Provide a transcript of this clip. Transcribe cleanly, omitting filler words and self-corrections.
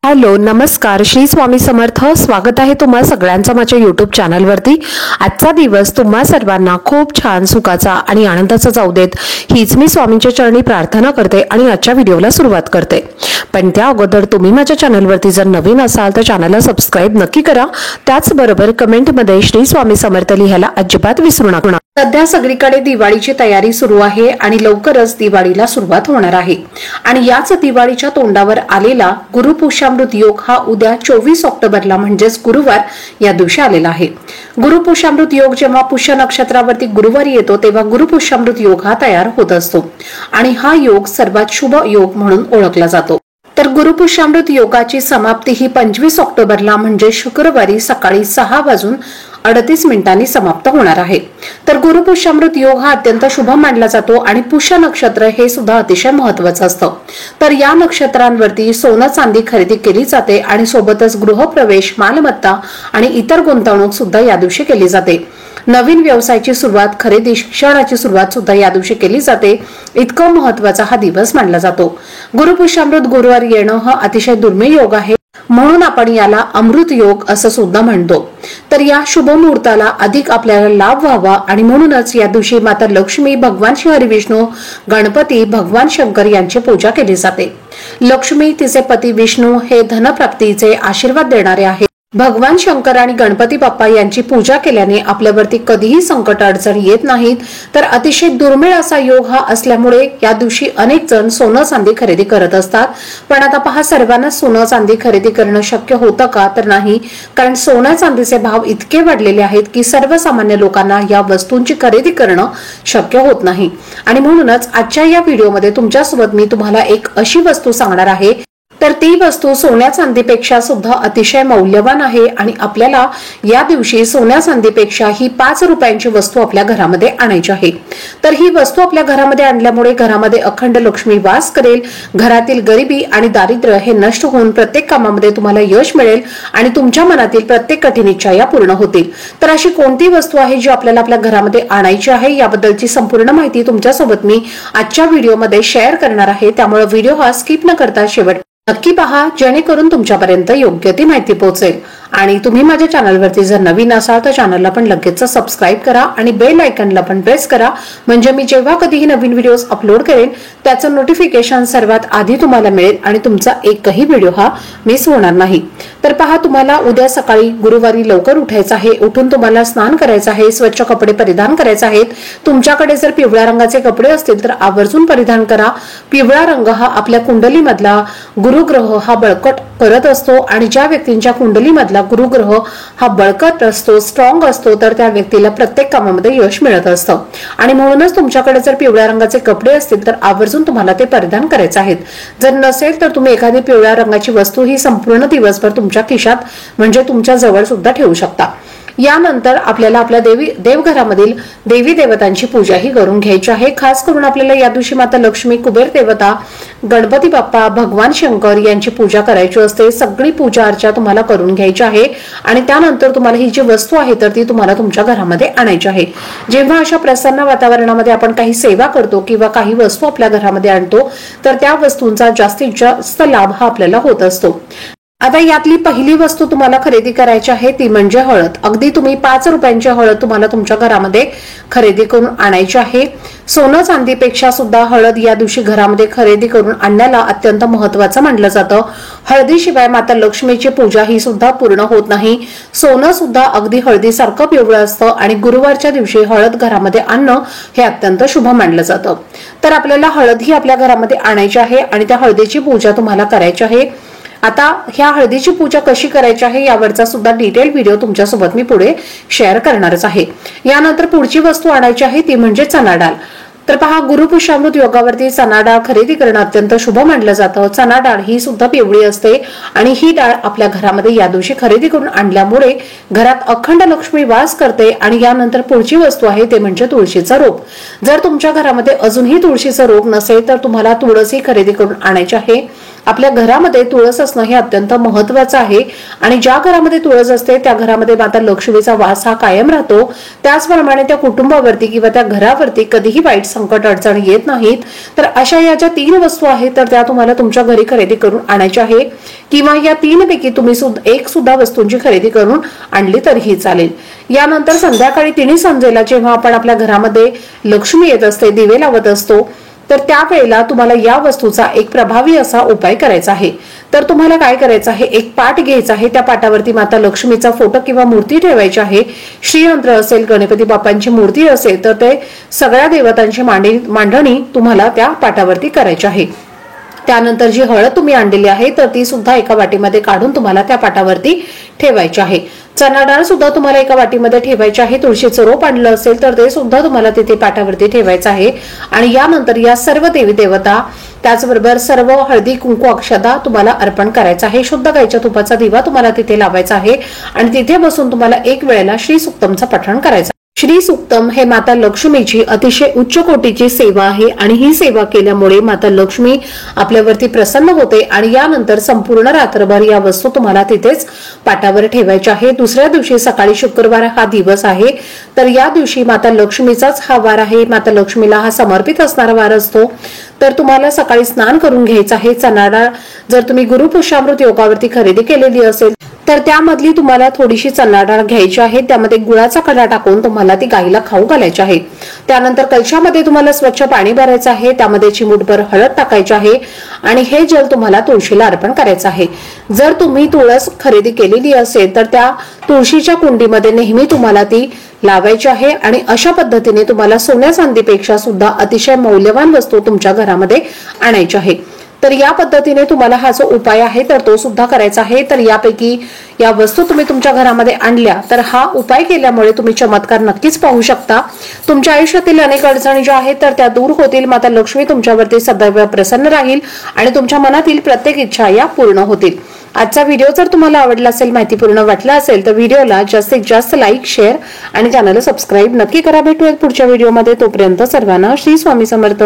Hello नमस्कार श्री स्वामी समर्थ। स्वागत आहे तुम्हा सगळ्यांचं माझ्या YouTube चॅनलवरती। आजचा दिवस तुम्हा सर्वांना खूप छान सुखाचा आणि आनंदाचा जाऊ देत हीच मी स्वामींच्या चरणी प्रार्थना करते आणि आजच्या व्हिडिओला सुरुवात करते। पण त्या अगोदर तुम्ही माझ्या चॅनलवरती जर नवीन असाल तर चॅनलला सबस्क्राइब नक्की करा। त्याचबरोबर कमेंटमध्ये श्री स्वामी समर्थ लिहायला अजिबात विसरू नका। सध्या सगळीकडे दिवाळीची तयारी सुरू आहे आणि लवकरच दिवाळीला सुरुवात होणार आहे आणि याच दिवाळीच्या तोंडावर आलेला गुरुपुष्यामृत योग हा उद्या 24 ऑक्टोबरला म्हणजेच गुरुवार या दिवशी आलेला आहे। गुरुपुष्यामृत योग जेव्हा पुष्य नक्षत्रावरती गुरुवारी येतो तेव्हा गुरुपुष्यामृत योग हा तयार होत असतो आणि हा योग सर्वात शुभ योग म्हणून ओळखला जातो। तर गुरुपुष्यामृत योगाची समाप्ती ही 25 ऑक्टोबरला म्हणजे शुक्रवारी सकाळी 6:38 समाप्त होणार आहे। तर गुरुपुष्यामृत योग हा अत्यंत शुभ मानला जातो आणि पुष्य नक्षत्र हे सुद्धा अतिशय महत्त्वाचं असतं। तर या नक्षत्रांवरती सोनं चांदी खरेदी केली जाते आणि सोबतच गृहप्रवेश, मालमत्ता आणि इतर गुंतवणूक सुद्धा या दिवशी केली जाते। नवीन व्यवसायाची सुरुवात, खरेदी, शिक्षणाची सुरुवात सुद्धा या दिवशी केली जाते। इतकं महत्त्वाचा हा दिवस मानला जातो। गुरुपुष्यामृत गुरुवारी येणं हा अतिशय दुर्मिळ योग आहे, म्हणून आपण याला अमृत योग असं सुद्धा म्हणतो। तर या शुभ मुहूर्ताला अधिक आपल्याला लाभ व्हावा आणि म्हणूनच या दिवशी माता लक्ष्मी, भगवान श्री हरी विष्णू, गणपती, भगवान शंकर यांची पूजा केली जाते। लक्ष्मी तिचे पती विष्णू हे धनप्राप्तीचे आशीर्वाद देणारे आहेत। भगवान शंकर आणि गणपती बाप्पा यांची पूजा केल्याने आपल्यावरती कधीही संकट अडचण येत नाहीत। तर अतिशय दुर्मिळ असा योग हा असल्यामुळे या दिवशी अनेक जण सोनं चांदी खरेदी करत असतात। पण आता पहा, सर्वांना सोनं चांदी खरेदी करणं शक्य होतं का? तर नाही, कारण सोन्या चांदीचे भाव इतके वाढलेले आहेत की सर्वसामान्य लोकांना या वस्तूंची खरेदी करणं शक्य होत नाही। आणि म्हणूनच आजच्या या व्हिडिओमध्ये तुमच्यासोबत मी तुम्हाला एक अशी वस्तू सांगणार आहे, तर ती वस्तू सोन्या चांदीपेक्षा सुद्धा अतिशय मौल्यवान आहे आणि आपल्याला या दिवशी सोन्या चांदीपेक्षा ही 5 रुपयांची वस्तू आपल्या घरामध्ये आणायची आहे। तर ही वस्तू आपल्या घरामध्ये आणल्यामुळे घरामध्ये अखंड लक्ष्मी वास करेल, घरातील गरिबी आणि दारिद्र्य हे नष्ट होऊन प्रत्येक कामामध्ये तुम्हाला यश मिळेल आणि तुमच्या मनातील प्रत्येक कठीण इच्छा या पूर्ण होतील। तर अशी कोणती वस्तू आहे जी आपल्याला आपल्या घरामध्ये आणायची आहे याबद्दलची संपूर्ण माहिती तुमच्यासोबत मी आजच्या व्हिडिओमध्ये शेअर करणार आहे। त्यामुळे व्हिडिओ हा स्किप न करता शेवट नक्की पहा, जेणेकरून तुमच्यापर्यंत योग्य ती माहिती पोहोचेल। आणि तुम्ही माझ्या चॅनलवरती जर नवीन असाल तर चॅनलला पण लगेच सबस्क्राइब करा आणि बेल आयकॉनला पण प्रेस करा, म्हणजे मी जेव्हा कधीही नवीन व्हिडिओज अपलोड करेन त्याचं नोटिफिकेशन सर्वात आधी तुम्हाला मिळेल आणि तुमचा एकही व्हिडिओ हा मिस होणार नाही। तर पहा, तुम्हाला उद्या सकाळी गुरुवारी लवकर उठायचं आहे। उठून तुम्हाला स्नान करायचं आहे, स्वच्छ कपडे परिधान करायचे आहेत। तुमच्याकडे जर पिवळ्या रंगाचे कपडे असतील तर आवर्जून परिधान करा। पिवळा रंग हा आपल्या कुंडलीमधला गुरुग्रह हा बळकट करत असतो आणि ज्या व्यक्तींच्या कुंडलीमधला गुरुग्रह हा बळकट असतो, स्ट्रॉंग असतो, तर त्या व्यक्तीला प्रत्येक कामामध्ये यश मिळत असतं। आणि म्हणूनच तुमच्याकडे जर पिवळ्या रंगाचे कपडे असतील तर आवर्जून तुम्हाला ते परिधान करायचे आहेत। जर नसेल तर तुम्ही एखादी पिवळ्या रंगाची वस्तू ही संपूर्ण दिवसभर तुमच्या खिशात म्हणजे तुमच्या जवळ सुद्धा ठेवू शकता। यानंतर आपल्याला आपल्या देवघरामधील देवी देवतांची पूजा ही करून घ्यायची आहे। खास करून आपल्याला या दिवशी माता लक्ष्मी, कुबेर देवता, गणपती बाप्पा, भगवान शंकर यांची पूजा करायची असते। सगळी पूजा अर्चा तुम्हाला करून घ्यायची आहे आणि त्यानंतर तुम्हाला ही जी वस्तू आहे तर ती तुम्हाला तुमच्या घरामध्ये आणायची आहे। जेव्हा अशा प्रसन्न वातावरणामध्ये आपण काही सेवा करतो किंवा काही वस्तू आपल्या घरामध्ये आणतो तर त्या वस्तूंचा जास्तीत जास्त लाभ हा आपल्याला होत असतो। आता यातली पहिली वस्तू तुम्हाला खरेदी करायची आहे ती म्हणजे हळद। अगदी तुम्ही 5 रुपयांची हळद तुम्हाला तुमच्या घरामध्ये खरेदी करून आणायची आहे। सोनं चांदीपेक्षा सुद्धा हळद या दिवशी घरामध्ये खरेदी करून आणण्याला अत्यंत महत्त्वाचं मानलं जातं। हळदीशिवाय माता लक्ष्मीची पूजा ही सुद्धा पूर्ण होत नाही। सोनं सुद्धा अगदी हळदीसारखं पिवळं असतं आणि गुरुवारच्या दिवशी हळद घरामध्ये आणणं हे अत्यंत शुभ मानलं जातं। तर आपल्याला हळद ही आपल्या घरामध्ये आणायची आहे आणि त्या हळदीची पूजा तुम्हाला करायची आहे। आता ह्या हळदीची पूजा कशी करायची आहे यावरचा सुद्धा डिटेल व्हिडिओ तुमच्यासोबत मी पुढे शेअर करणारच आहे। यानंतर पुढची वस्तू आणायची आहे ती म्हणजे चणा डाळ। तर पहा, गुरुपुष्यामृत योगावरती चणा डाळ खरेदी करणं अत्यंत शुभ मानलं जातं। चणा डाळ ही सुद्धा पिवळी असते आणि ही डाळ आपल्या घरामध्ये या दिवशी खरेदी करून आणल्यामुळे घरात अखंड लक्ष्मी वास करते। आणि यानंतर पुढची वस्तू आहे ते म्हणजे तुळशीचं रोप। जर तुमच्या घरामध्ये अजूनही तुळशीचं रोप नसेल तर तुम्हाला तुळस ही खरेदी करून आणायची आहे आपल्या घरामध्ये तुळस असणं हे अत्यंत महत्त्वाचं आहे आणि ज्या घरामध्ये तुळस असते त्या घरामध्ये माता लक्ष्मीचा वास हा कायम राहतो। त्याचप्रमाणे त्या कुटुंबावरती किंवा त्या घरावरती कधीही वाईट संकट अडचणी येत नाहीत। तर अशा या ज्या 3 वस्तू आहेत तर त्या तुम्हाला तुमच्या घरी खरेदी करून आणायच्या आहे किंवा या 3 पैकी तुम्ही एक सुद्धा वस्तूंची खरेदी करून आणली तरीही चालेल। यानंतर संध्याकाळी 3 संजेला जेव्हा आपण आपल्या घरामध्ये लक्ष्मी येत असते, दिवे लावत असतो, तर त्यावेळेला तुम्हाला या वस्तूचा एक प्रभावी असा उपाय करायचा आहे। तर तुम्हाला काय करायचं आहे, एक पाट घ्यायचा आहे, त्या पाटावरती माता लक्ष्मीचा फोटो किंवा मूर्ती ठेवायची आहे। श्रीयंत्र असेल, गणपती बाप्पांची मूर्ती असेल तर ते सगळ्या देवतांची मांडणी तुम्हाला त्या पाटावरती करायची आहे। त्यानंतर जी हळद तुम्ही आणलेली आहे तर ती सुद्धा एका वाटीमध्ये काढून तुम्हाला त्या पाटावरती ठेवायची आहे। चणा डाळ सुद्धा तुम्हाला एका वाटीमध्ये ठेवायची आहे। तुळशीचं रोप आणलं असेल तर ते सुद्धा तुम्हाला तिथे पाटावरती ठेवायचं आहे। आणि यानंतर या सर्व देवी देवता त्याचबरोबर सर्व हळदी कुंकू अक्षता तुम्हाला अर्पण करायचं आहे। शुद्ध गाईच्या तुपाचा दिवा तुम्हाला तिथे लावायचा आहे आणि तिथे बसून तुम्हाला एक वेळेला श्री सुक्तमचं पठण करायचं। श्री सुक्तम हे माता लक्ष्मीची अतिशय उच्च कोटीची सेवा आहे आणि ही सेवा केल्यामुळे माता लक्ष्मी आपल्यावरती प्रसन्न होते आणि यानंतर संपूर्ण रात्रभर या वस्तू तुम्हाला तिथेच पाटावर ठेवायच्या आहे। दुसऱ्या दिवशी सकाळी शुक्रवार हा दिवस आहे तर या दिवशी माता लक्ष्मीचाच हा वार आहे। माता लक्ष्मीला हा समर्पित असणारा वार असतो। तर तुम्हाला सकाळी स्नान करून घ्यायचं आहे। चणा डाळ जर तुम्ही गुरुपुष्यामृत योगावरती खरेदी केलेली असेल तर त्यामधली तुम्हाला थोडीशी चणा डाळ घ्यायची आहे, त्यामध्ये गुळाचा कडा टाकून तुम्हाला ती गाईला खाऊ घालायची आहे। त्यानंतर कलशामध्ये तुम्हाला स्वच्छ पाणी भरायचं आहे, त्यामध्ये चिमूटभर हळद टाकायची आहे आणि हे जल तुम्हाला तुळशीला अर्पण करायचं आहे। जर तुम्ही तुळस खरेदी केलेली असेल तर त्या तुळशीच्या कुंडीमध्ये नेहमी तुम्हाला ती लावायची आहे आणि अशा पद्धतीने तुम्हाला सोन्या चांदीपेक्षा सुद्धा अतिशय मौल्यवान वस्तू तुमच्या घरामध्ये आणायची आहे। तर या पद्धतीने तुम्हाला हा जो उपाय आहे तर तो सुद्धा करायचा आहे। तर यापैकी या वस्तू तुम्ही तुमच्या घरामध्ये आणल्या तर हा उपाय केल्यामुळे तुम्ही चमत्कार नक्कीच पाहू शकता। तुमच्या आयुष्यातील अनेक अडचणी ज्या आहेत तर त्या दूर होतील। माता लक्ष्मी तुमच्यावरती सदैव प्रसन्न राहील आणि तुमच्या मनातील प्रत्येक इच्छा या पूर्ण होतील। आजचा व्हिडिओ जर तुम्हाला आवडला असेल, माहितीपूर्ण वाटला असेल तर व्हिडिओला जास्तीत जास्त लाईक, शेअर आणि चॅनलला सबस्क्राईब नक्की करा। भेटूयात पुढच्या व्हिडिओमध्ये, तोपर्यंत सर्वांना श्री स्वामी समर्थ।